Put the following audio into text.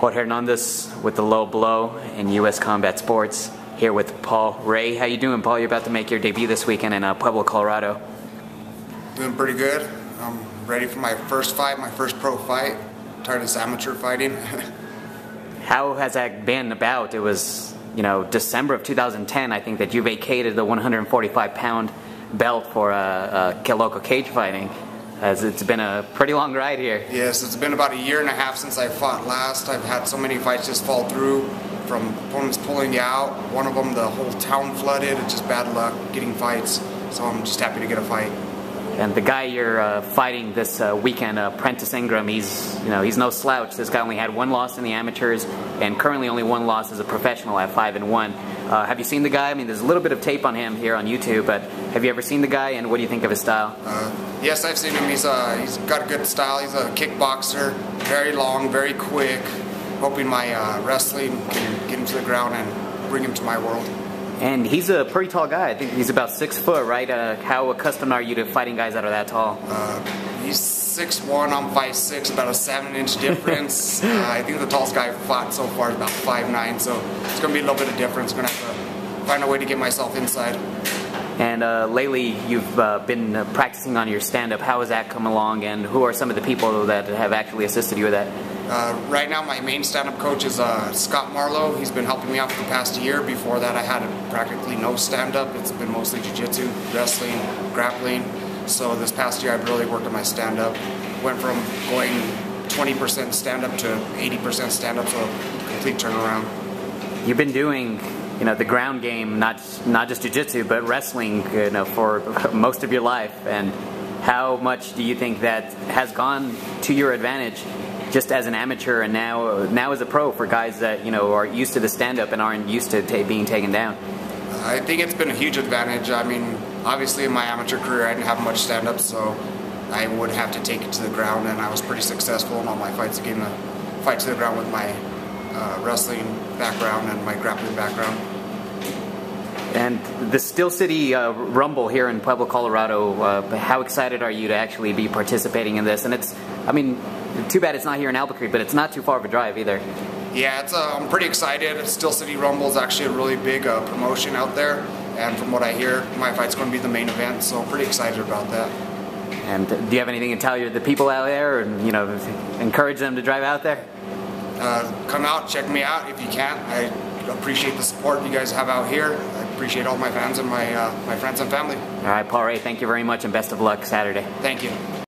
Jorge Hernandez with the Low Blow in U.S. Combat Sports, here with Paul Ray. How you doing, Paul? You're about to make your debut this weekend in Pueblo, Colorado. Doing pretty good. I'm ready for my first fight, my first pro fight. Tired of this amateur fighting. How has that been about? It was, December of 2010, I think, that you vacated the 145-pound belt for local cage fighting. As it's been a pretty long ride here. Yes, it's been about a year and a half since I fought last. I've had so many fights just fall through from opponents pulling you out. One of them, the whole town flooded. It's just bad luck getting fights. So I'm just happy to get a fight. And the guy you're fighting this weekend, Prentice Ingram, he's no slouch. This guy only had one loss in the amateurs, and currently only one loss as a professional at 5-1. Have you seen the guy? I mean, there's a little bit of tape on him here on YouTube, but have you ever seen the guy, and what do you think of his style? Yes, I've seen him. He's got a good style. He's a kickboxer, very long, very quick. Hoping my wrestling can get him to the ground and bring him to my world. And he's a pretty tall guy. I think he's about 6 foot, right? How accustomed are you to fighting guys that are that tall? He's 6'1", I'm 5'6", about a 7-inch difference. I think the tallest guy I've fought so far is about 5'9", so it's going to be a little bit of difference. I'm going to have to find a way to get myself inside. And lately you've been practicing on your stand-up. How has that come along, and who are some of the people that have actually assisted you with that? Right now my main stand-up coach is Scott Marlowe. He's been helping me out for the past year. Before that I had practically no stand-up. It's been mostly jiu-jitsu, wrestling, grappling. So this past year I've really worked on my stand-up. Went from going 20% stand-up to 80% stand-up, so a complete turnaround. You've been doing the ground game, not just jiu-jitsu, but wrestling, for most of your life. And how much do you think that has gone to your advantage, just as an amateur and now as a pro, for guys that are used to the stand-up and aren't used to being taken down? I think it's been a huge advantage. I mean, obviously in my amateur career I didn't have much stand-up, so I would have to take it to the ground, and I was pretty successful in all my fights, getting the fight to the ground with my wrestling background and my grappling background. And the Steel City Rumble here in Pueblo, Colorado, how excited are you to actually be participating in this? And too bad it's not here in Albuquerque, but it's not too far of a drive either. Yeah, I'm pretty excited. Steel City Rumble is actually a really big promotion out there, and from what I hear, my fight's going to be the main event, so I'm pretty excited about that. And do you have anything to tell the people out there, and encourage them to drive out there? Come out, check me out if you can. I appreciate the support you guys have out here. I appreciate all my fans and my friends and family. All right, Paul Ray, thank you very much, and best of luck Saturday. Thank you.